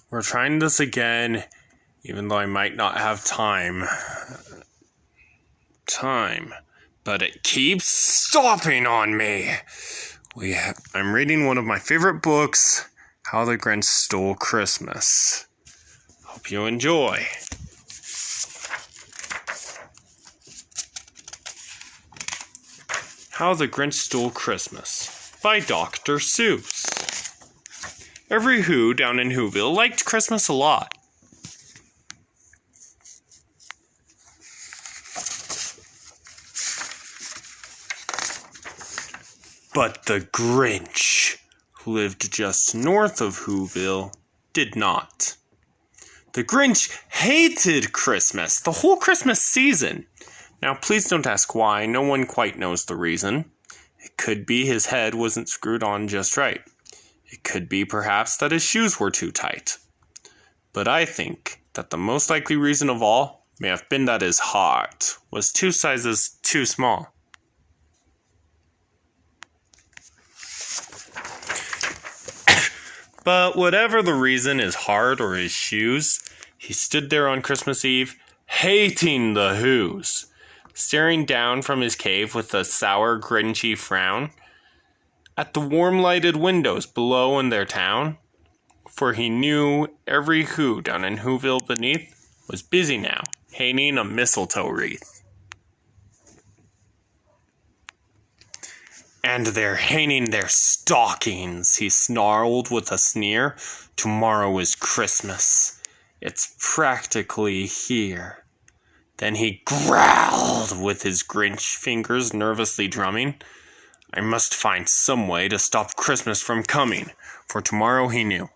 We're trying this again, even though I might not have time. But it keeps stopping on me. I'm reading one of my favorite books, How the Grinch Stole Christmas. Hope you enjoy. How the Grinch Stole Christmas by Dr. Seuss. Every Who down in Whoville liked Christmas a lot. But the Grinch, who lived just north of Whoville, did not. The Grinch hated Christmas, the whole Christmas season. Now, please don't ask why. No one quite knows the reason. It could be his head wasn't screwed on just right. It could be perhaps that his shoes were too tight. But I think that the most likely reason of all may have been that his heart was 2 sizes too small. But whatever the reason, his heart or his shoes, he stood there on Christmas Eve, hating the Whos, staring down from his cave with a sour, grinchy frown at the warm-lighted windows below in their town, for he knew every Who down in Whoville beneath was busy now, hanging a mistletoe wreath. And they're hanging their stockings, he snarled with a sneer. Tomorrow is Christmas. It's practically here. Then he growled with his Grinch fingers nervously drumming. I must find some way to stop Christmas from coming, for tomorrow he knew.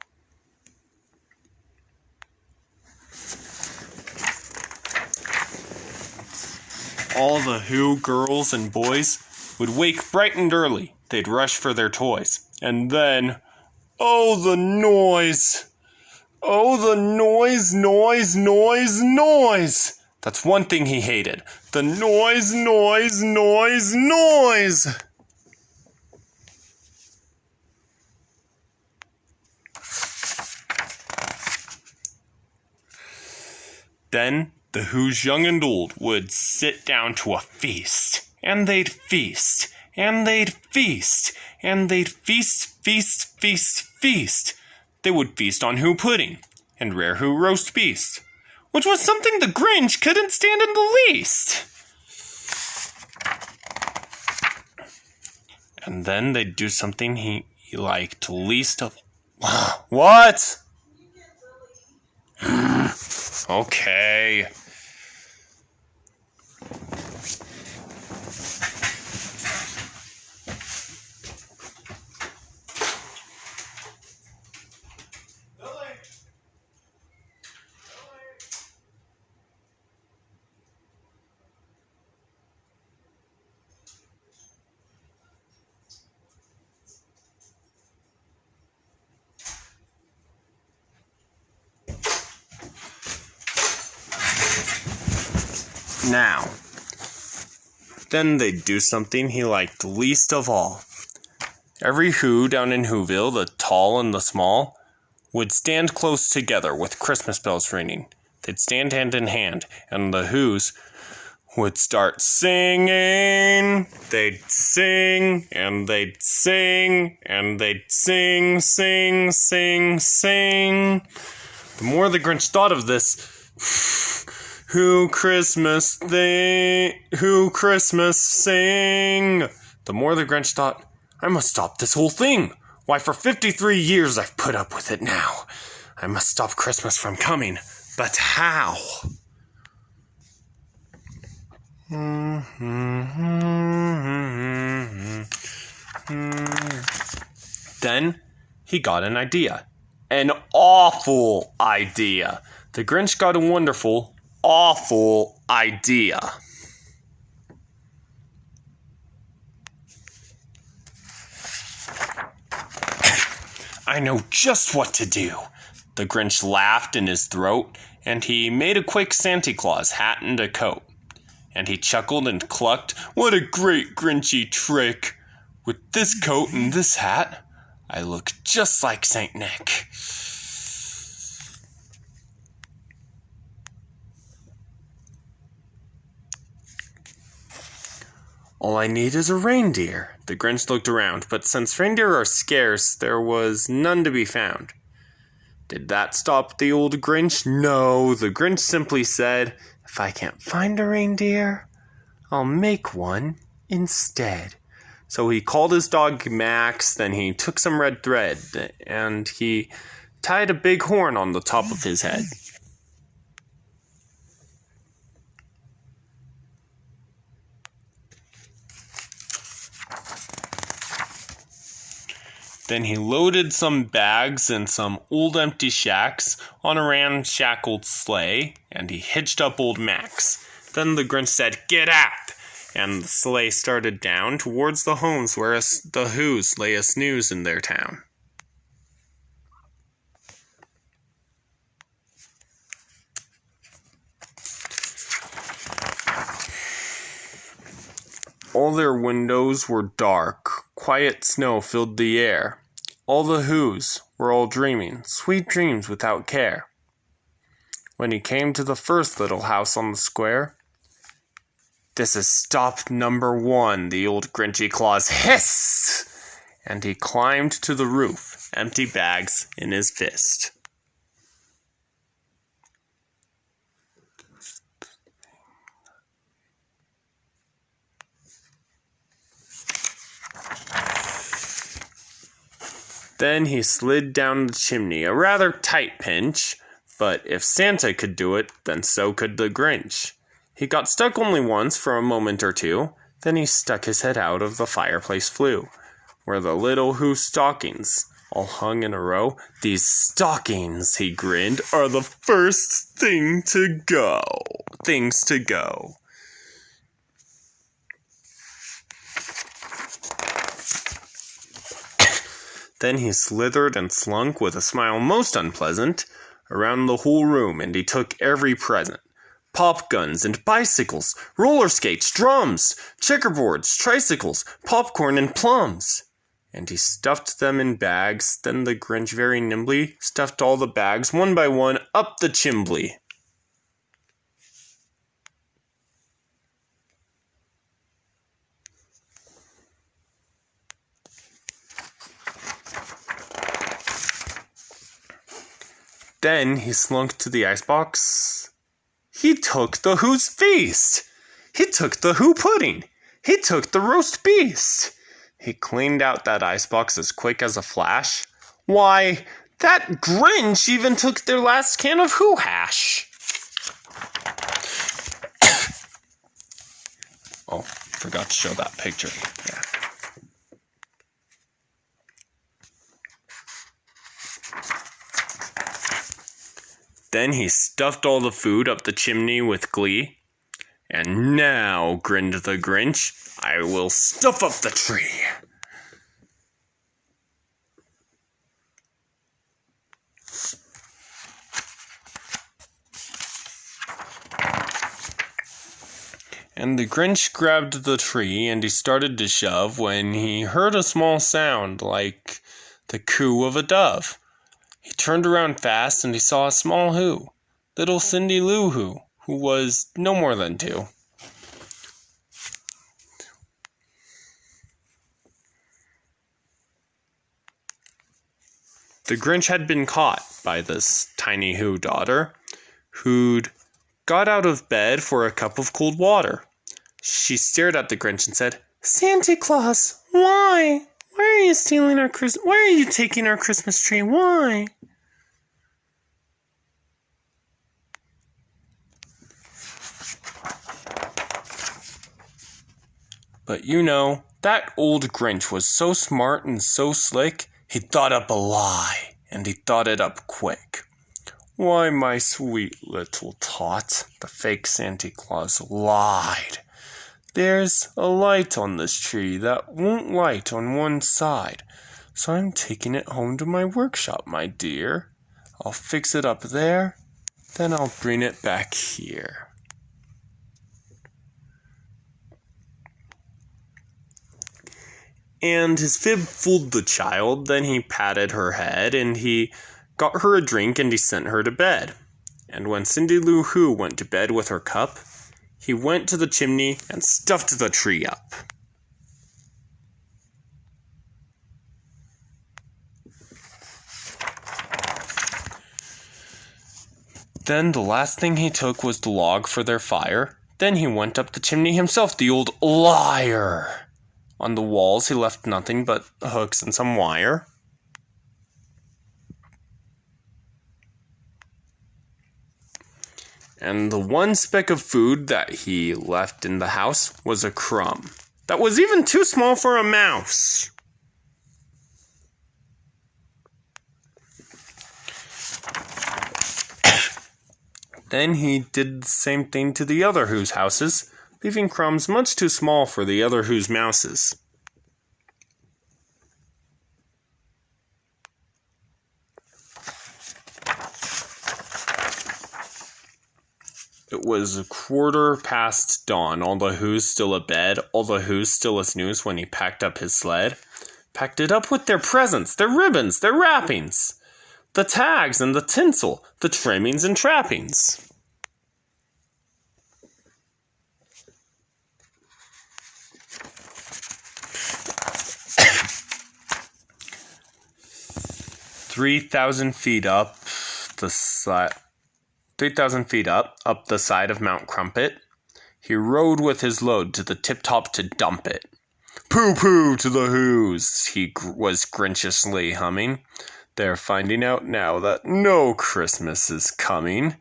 All the Who girls and boys would wake bright and early. They'd rush for their toys. And then, oh, the noise! Oh, the noise, noise, noise, noise! That's one thing he hated. The noise, noise, noise, noise! Then the Who's young and old would sit down to a feast. And they'd feast, and they'd feast, and they'd feast, feast, feast, feast. They would feast on Who pudding, and rare Who roast beast, which was something the Grinch couldn't stand in the least. And then they'd do something he liked least of... What? Okay. Now, then they'd do something he liked least of all. Every Who down in Whoville, the tall and the small, would stand close together with Christmas bells ringing. They'd stand hand in hand, and the Whos would start singing. They'd sing, and they'd sing, and they'd sing, sing, sing, sing. The more the Grinch thought of this, Who Christmas sing, the more the Grinch thought, I must stop this whole thing. Why, for 53 years I've put up with it now. I must stop Christmas from coming. But how? Then he got an idea. An awful idea. The Grinch got a wonderful, awful idea. I know just what to do. The Grinch laughed in his throat, and he made a quick Santa Claus hat and a coat. And he chuckled and clucked, what a great Grinchy trick! With this coat and this hat, I look just like Saint Nick. All I need is a reindeer. The Grinch looked around, but since reindeer are scarce, there was none to be found. Did that stop the old Grinch? No, the Grinch simply said, if I can't find a reindeer, I'll make one instead. So he called his dog Max, then he took some red thread, and he tied a big horn on the top of his head. Then he loaded some bags and some old empty shacks on a ramshackled sleigh, and he hitched up old Max. Then the Grinch said, "Get up!" And the sleigh started down towards the homes where the Who's lay a snooze in their town. All their windows were dark. Quiet snow filled the air. All the Who's were all dreaming, sweet dreams without care. When he came to the first little house on the square, "This is stop number 1, the old Grinchy Claus hissed!" And he climbed to the roof, empty bags in his fist. Then he slid down the chimney, a rather tight pinch, but if Santa could do it, then so could the Grinch. He got stuck only once for a moment or two, then he stuck his head out of the fireplace flue, where the little Who stockings all hung in a row. "These stockings," he grinned, "are the first things to go. Then he slithered and slunk with a smile most unpleasant around the whole room, and he took every present. Pop guns and bicycles, roller skates, drums, checkerboards, tricycles, popcorn and plums. And he stuffed them in bags. Then the Grinch very nimbly stuffed all the bags one by one up the chimbley. Then he slunk to the icebox. He took the Who's feast. He took the Who pudding. He took the roast beast. He cleaned out that icebox as quick as a flash. Why, that Grinch even took their last can of Who hash. Oh, forgot to show that picture. Yeah. Then he stuffed all the food up the chimney with glee. "And now," grinned the Grinch, "I will stuff up the tree." And the Grinch grabbed the tree and he started to shove when he heard a small sound like the coo of a dove. He turned around fast and he saw a small Who, little Cindy Lou Who was no more than 2. The Grinch had been caught by this tiny Who daughter, who'd got out of bed for a cup of cold water. She stared at the Grinch and said, "Santa Claus, why? Why are you stealing our Why are you taking our Christmas tree? Why?" But you know, that old Grinch was so smart and so slick, he thought up a lie, and he thought it up quick. "Why, my sweet little tot," the fake Santa Claus lied. "There's a light on this tree that won't light on one side, so I'm taking it home to my workshop, my dear. I'll fix it up there, then I'll bring it back here." And his fib fooled the child. Then he patted her head, and he got her a drink, and he sent her to bed. And when Cindy Lou Who went to bed with her cup, he went to the chimney and stuffed the tree up. Then the last thing he took was the log for their fire. Then he went up the chimney himself, the old liar. On the walls he left nothing but hooks and some wire. And the one speck of food that he left in the house was a crumb that was even too small for a mouse. Then he did the same thing to the other whose houses, leaving crumbs much too small for the other whose mouses. It was 1:15 dawn, all the who's still abed, all the who's still a snooze when he packed up his sled. Packed it up with their presents, their ribbons, their wrappings, the tags and the tinsel, the trimmings and trappings. "3,000 feet up the side. 3,000 feet up the side of Mount Crumpet, he rode with his load to the tip-top to dump it. Pooh-pooh to the who's, he was grinchiously humming. They're finding out now that no Christmas is coming.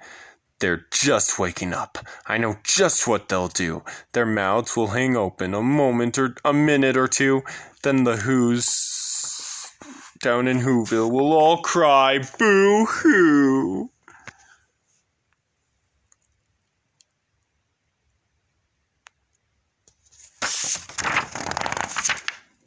They're just waking up. I know just what they'll do. Their mouths will hang open a minute or two. Then the who's down in Whoville will all cry, boo-hoo.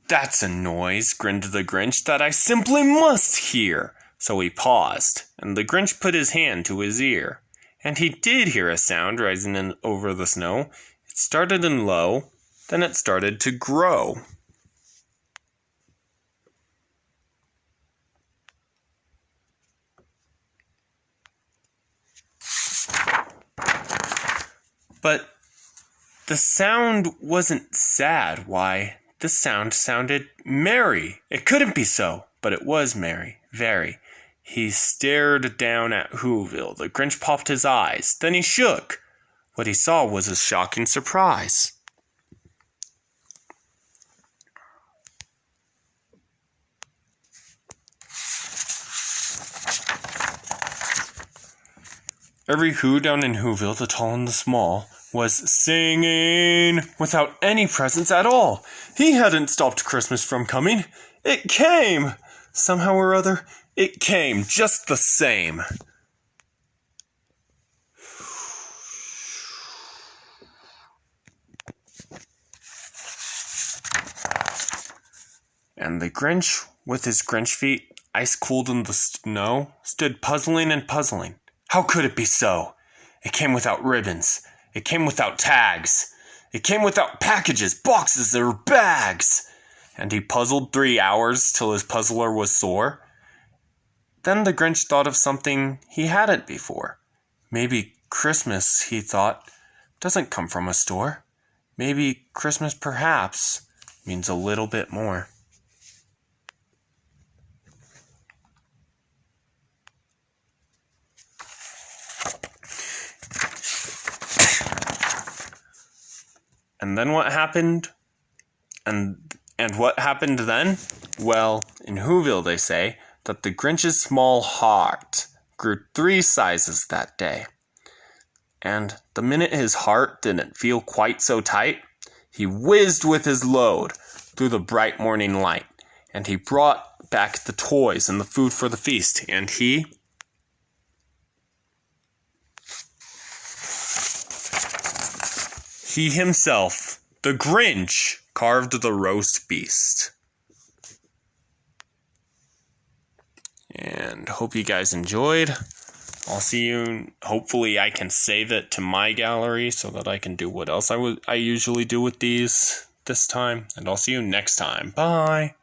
That's a noise, grinned the Grinch, that I simply must hear. So he paused, and the Grinch put his hand to his ear. And he did hear a sound rising over the snow. It started in low, then it started to grow. But the sound wasn't sad. Why? The sound sounded merry. It couldn't be so, but it was merry, very. He stared down at Whoville. The Grinch popped his eyes. Then he shook. What he saw was a shocking surprise. Every who down in Whoville, the tall and the small, was singing without any presents at all. He hadn't stopped Christmas from coming. It came! Somehow or other, it came just the same. And the Grinch, with his Grinch feet ice-cooled in the snow, stood puzzling and puzzling. How could it be so? It came without ribbons. It came without tags. It came without packages, boxes, or bags. And he puzzled 3 hours till his puzzler was sore. Then the Grinch thought of something he hadn't before. Maybe Christmas, he thought, doesn't come from a store. Maybe Christmas, perhaps, means a little bit more. And then what happened? And what happened then? Well, in Whoville they say that the Grinch's small heart grew 3 sizes that day. And the minute his heart didn't feel quite so tight, he whizzed with his load through the bright morning light. And he brought back the toys and the food for the feast. And he himself, the Grinch, carved the roast beast. And hope you guys enjoyed. I'll see you. Hopefully I can save it to my gallery so that I can do what else I usually do with these this time. And I'll see you next time. Bye.